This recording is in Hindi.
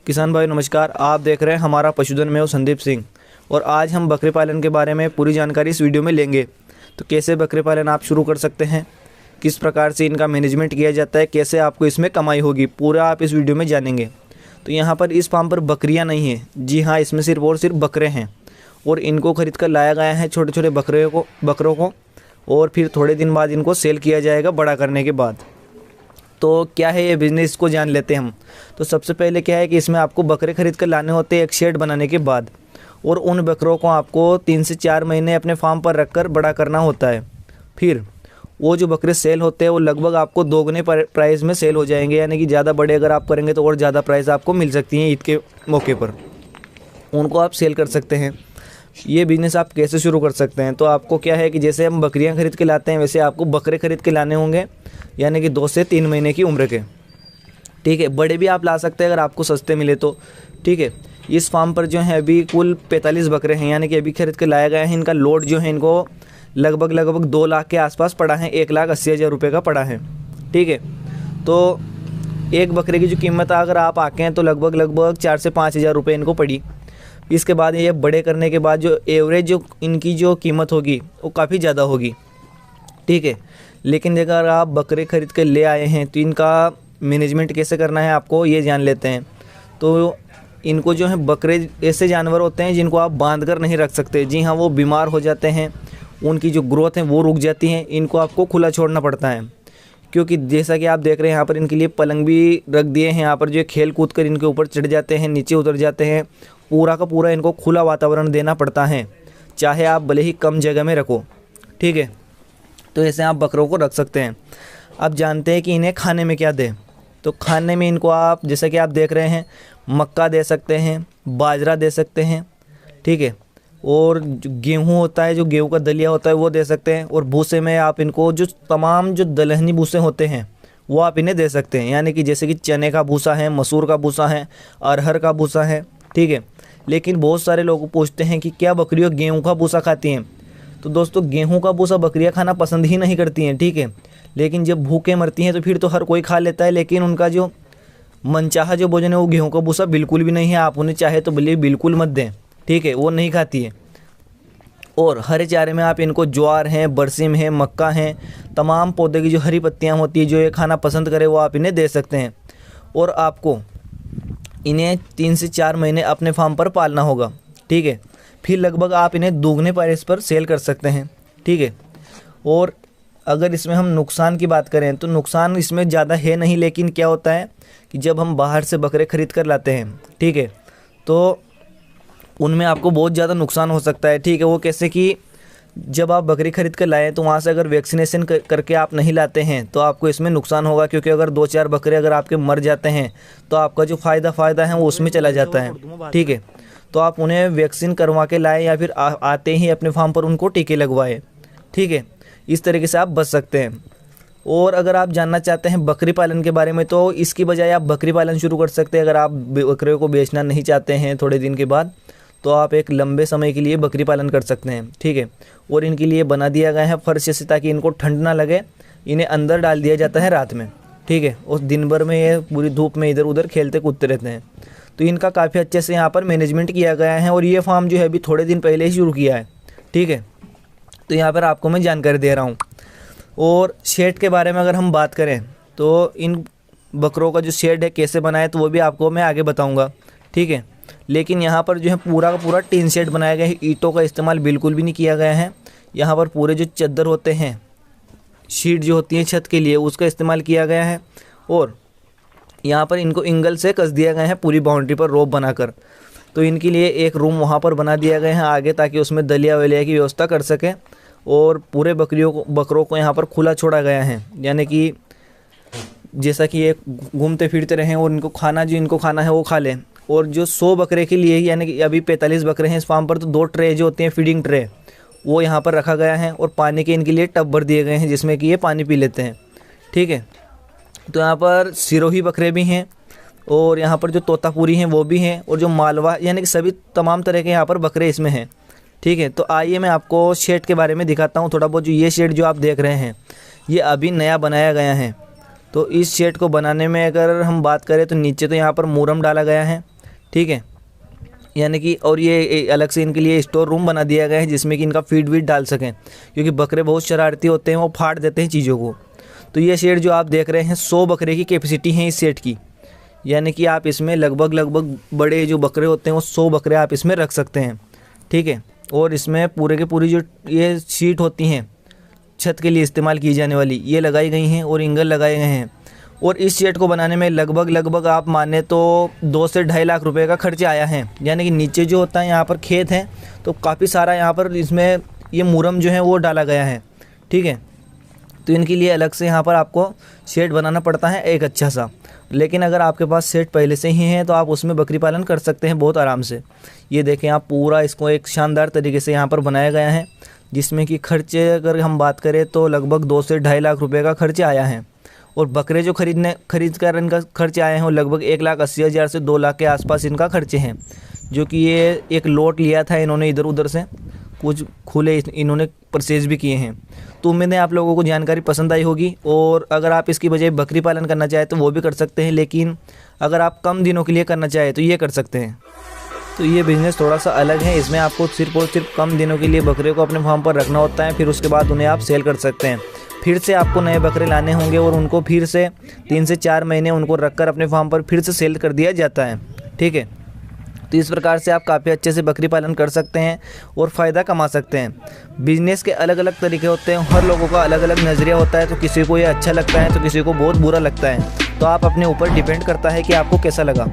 किसान भाई नमस्कार। आप देख रहे हैं हमारा पशुधन में हूं संदीप सिंह और आज हम बकरी पालन के बारे में पूरी जानकारी इस वीडियो में लेंगे। तो कैसे बकरी पालन आप शुरू कर सकते हैं, किस प्रकार से इनका मैनेजमेंट किया जाता है, कैसे आपको इसमें कमाई होगी, पूरा आप इस वीडियो में जानेंगे। तो यहाँ पर इस फार्म पर बकरियाँ नहीं हैं, जी हाँ, इसमें सिर्फ और सिर्फ बकरे हैं और इनको खरीद कर लाया गया है छोटे छोटे बकरों को और फिर थोड़े दिन बाद इनको सेल किया जाएगा बड़ा करने के बाद। तो क्या है ये बिज़नेस को जान लेते हैं हम। तो सबसे पहले क्या है कि इसमें आपको बकरे खरीद कर लाने होते हैं एक शेड बनाने के बाद, और उन बकरों को आपको 3 से 4 महीने अपने फार्म पर रखकर बड़ा करना होता है। फिर वो जो बकरे सेल होते हैं वो लगभग आपको दोगुने प्राइस में सेल हो जाएंगे, यानी कि ज़्यादा बड़े अगर आप करेंगे तो और ज़्यादा प्राइस आपको मिल सकती हैं। ईद के मौके पर उनको आप सेल कर सकते हैं। ये बिज़नेस आप कैसे शुरू कर सकते हैं, तो आपको क्या है कि जैसे हम बकरियां खरीद के लाते हैं वैसे आपको बकरे खरीद के लाने होंगे, यानी कि 2 से 3 महीने की उम्र के। ठीक है, बड़े भी आप ला सकते हैं अगर आपको सस्ते मिले तो। ठीक है, इस फार्म पर जो है अभी कुल 45 बकरे हैं, यानी कि अभी खरीद के लाया गया है। इनका लोड जो है इनको लगभग 2 लाख के आसपास पड़ा है, 1,80,000 रुपये का पड़ा है। ठीक है, तो एक बकरे की जो कीमत अगर आप आके हैं तो लगभग 4 से 5 हज़ार रुपये इनको पड़ी। इसके बाद ये बड़े करने के बाद जो एवरेज जो इनकी जो कीमत होगी वो काफ़ी ज़्यादा होगी। ठीक है, लेकिन अगर आप बकरे खरीद कर ले आए हैं तो इनका मैनेजमेंट कैसे करना है आपको ये जान लेते हैं। तो इनको जो है बकरे ऐसे जानवर होते हैं जिनको आप बांध कर नहीं रख सकते। जी हाँ, वो बीमार हो जाते हैं, उनकी जो ग्रोथ है वो रुक जाती है। इनको आपको खुला छोड़ना पड़ता है, क्योंकि जैसा कि आप देख रहे हैं यहाँ पर इनके लिए पलंग भी रख दिए हैं। यहाँ पर जो खेल कूद कर इनके ऊपर चढ़ जाते हैं, नीचे उतर जाते हैं। पूरा का पूरा इनको खुला वातावरण देना पड़ता है, चाहे आप भले ही कम जगह में रखो। ठीक है, तो ऐसे आप बकरों को रख सकते हैं। अब जानते हैं कि इन्हें खाने में क्या दें। तो खाने में इनको आप जैसा कि आप देख रहे हैं मक्का दे सकते हैं, बाजरा दे सकते हैं। ठीक है, और जो गेहूँ होता है, जो गेहूँ का दलिया होता है वो दे सकते हैं। और भूसे में आप इनको जो तमाम जो दलहनी भूसे होते हैं वो आप इन्हें दे सकते हैं, यानी कि जैसे कि चने का भूसा है, मसूर का भूसा है, अरहर का भूसा है। ठीक है, लेकिन बहुत सारे लोग पूछते हैं कि क्या बकरियाँ गेहूँ का भूसा खाती हैं। तो दोस्तों, गेहूं का भूसा बकरियां खाना पसंद ही नहीं करती हैं। ठीक है, लेकिन जब भूखे मरती हैं तो फिर तो हर कोई खा लेता है, लेकिन उनका जो मनचाहा जो भोजन है वो गेहूं का भूसा बिल्कुल भी नहीं है। आप उन्हें चाहे तो भले बिल्कुल मत दें। ठीक है, वो नहीं खाती है। और हरे चारे में आप इनको ज्वार हैं, बरसिम है, मक्का है, तमाम पौधे की जो हरी पत्तियाँ होती है जो ये खाना पसंद करे वो आप इन्हें दे सकते हैं। और आपको इन्हें 3 से 4 महीने अपने फार्म पर पालना होगा। ठीक है, फिर लगभग आप इन्हें दोगुने प्राइस पर सेल कर सकते हैं। ठीक है, और अगर इसमें हम नुकसान की बात करें तो नुकसान इसमें ज़्यादा है नहीं, लेकिन क्या होता है कि जब हम बाहर से बकरे खरीद कर लाते हैं, ठीक है, तो उनमें आपको बहुत ज़्यादा नुकसान हो सकता है। ठीक है, वो कैसे कि जब आप बकरी खरीद कर लाएँ तो वहाँ से अगर वैक्सीनेशन करके आप नहीं लाते हैं तो आपको इसमें नुकसान होगा, क्योंकि अगर 2-4 बकरे अगर आपके मर जाते हैं तो आपका जो फ़ायदा है वो उसमें चला जाता है। ठीक है, तो आप उन्हें वैक्सीन करवा के लाएं या फिर आते ही अपने फार्म पर उनको टीके लगवाएं। ठीक है, इस तरीके से आप बच सकते हैं। और अगर आप जानना चाहते हैं बकरी पालन के बारे में तो इसकी बजाय आप बकरी पालन शुरू कर सकते हैं। अगर आप बकरियों को बेचना नहीं चाहते हैं थोड़े दिन के बाद, तो आप एक लंबे समय के लिए बकरी पालन कर सकते हैं। ठीक है, और इनके लिए बना दिया गया है फर्श से, ताकि इनको ठंड ना लगे। इन्हें अंदर डाल दिया जाता है रात में। ठीक है, और दिन भर में ये पूरी धूप में इधर उधर खेलते कूदते रहते हैं। तो इनका काफ़ी अच्छे से यहाँ पर मैनेजमेंट किया गया है और ये फार्म जो है अभी थोड़े दिन पहले ही शुरू किया है। ठीक है, तो यहाँ पर आपको मैं जानकारी दे रहा हूँ। और शेड के बारे में अगर हम बात करें तो इन बकरों का जो शेड है कैसे बनाए तो वो भी आपको मैं आगे बताऊँगा। ठीक है, लेकिन यहाँ पर जो है पूरा का पूरा टीन शेड बनाया गया है। ईंटों का इस्तेमाल बिल्कुल भी नहीं किया गया है। यहाँ पर पूरे जो चद्दर होते हैं, शीट जो होती है छत के लिए, उसका इस्तेमाल किया गया है। और यहाँ पर इनको एंगल से कस दिया गया है पूरी बाउंड्री पर रोप बनाकर। तो इनके लिए एक रूम वहाँ पर बना दिया गया है आगे, ताकि उसमें दलिया वलिया की व्यवस्था कर सकें। और पूरे बकरों को यहाँ पर खुला छोड़ा गया है, यानी कि जैसा कि ये घूमते फिरते रहें और इनको खाना है वो खा लें। और जो 100 बकरे के लिए, यानी कि अभी 45 बकरे हैं इस फार्म पर, तो 2 ट्रे जो होते हैं फीडिंग ट्रे वो यहाँ पर रखा गया है। और पानी के इनके लिए टब भर दिए गए हैं जिसमें कि ये पानी पी लेते हैं। ठीक है, तो यहाँ पर सिरोही बकरे भी हैं और यहाँ पर जो तोतापुरी हैं वो भी हैं, और जो मालवा, यानी कि सभी तमाम तरह के यहाँ पर बकरे इसमें हैं। ठीक है, तो आइए मैं आपको शेड के बारे में दिखाता हूँ थोड़ा बहुत। जो ये शेड जो आप देख रहे हैं ये अभी नया बनाया गया है। तो इस शेड को बनाने में अगर हम बात करें तो नीचे तो यहाँ पर मूरम डाला गया है, ठीक है। यानी कि और ये अलग से इनके लिए स्टोर रूम बना दिया गया है जिसमें कि इनका फीड वीड डाल सकें, क्योंकि बकरे बहुत शरारती होते हैं, वो फाड़ देते हैं चीज़ों को। तो ये शेड जो आप देख रहे हैं 100 बकरे की कैपेसिटी है इस शेड की। यानी कि आप इसमें लगभग बड़े जो बकरे होते हैं वो 100 बकरे आप इसमें रख सकते हैं, ठीक है। और इसमें पूरे के पूरी जो ये शीट होती हैं छत के लिए इस्तेमाल की जाने वाली, ये लगाई गई हैं और एंगल लगाए गए हैं। और इस शेड को बनाने में लगभग आप माने तो 2 से 2.5 लाख रुपए का खर्चा आया है। यानी कि नीचे जो होता है यहाँ पर खेत है, तो काफ़ी सारा यहाँ पर इसमें ये मुरम जो है वो डाला गया है, ठीक है। तो इनके लिए अलग से यहाँ पर आपको शेड बनाना पड़ता है एक अच्छा सा। लेकिन अगर आपके पास शेड पहले से ही है तो आप उसमें बकरी पालन कर सकते हैं बहुत आराम से। ये देखें आप, पूरा इसको एक शानदार तरीके से यहाँ पर बनाया गया है, जिसमें कि खर्चे अगर हम बात करें तो लगभग 2 से 2.5 लाख रुपए का खर्च आया है। और बकरे जो खरीद कर इनका खर्च आए हैं वो लगभग 1,80,000 से 2 लाख के आसपास इनका खर्चे हैं। जो कि ये एक लोट लिया था इन्होंने इधर उधर से, कुछ खुले इन्होंने परचेज भी किए हैं। तो उम्मीद है आप लोगों को जानकारी पसंद आई होगी। और अगर आप इसकी बजाय बकरी पालन करना चाहें तो वो भी कर सकते हैं, लेकिन अगर आप कम दिनों के लिए करना चाहें तो ये कर सकते हैं। तो ये बिज़नेस थोड़ा सा अलग है, इसमें आपको सिर्फ और सिर्फ कम दिनों के लिए बकरे को अपने फार्म पर रखना होता है, फिर उसके बाद उन्हें आप सेल कर सकते हैं। फिर से आपको नए बकरे लाने होंगे और उनको फिर से 3 से 4 महीने उनको रखकर अपने फार्म पर फिर से सेल कर दिया जाता है, ठीक है। तो इस प्रकार से आप काफ़ी अच्छे से बकरी पालन कर सकते हैं और फ़ायदा कमा सकते हैं। बिज़नेस के अलग अलग तरीके होते हैं, हर लोगों का अलग अलग नज़रिया होता है। तो किसी को ये अच्छा लगता है तो किसी को बहुत बुरा लगता है। तो आप अपने ऊपर डिपेंड करता है कि आपको कैसा लगा।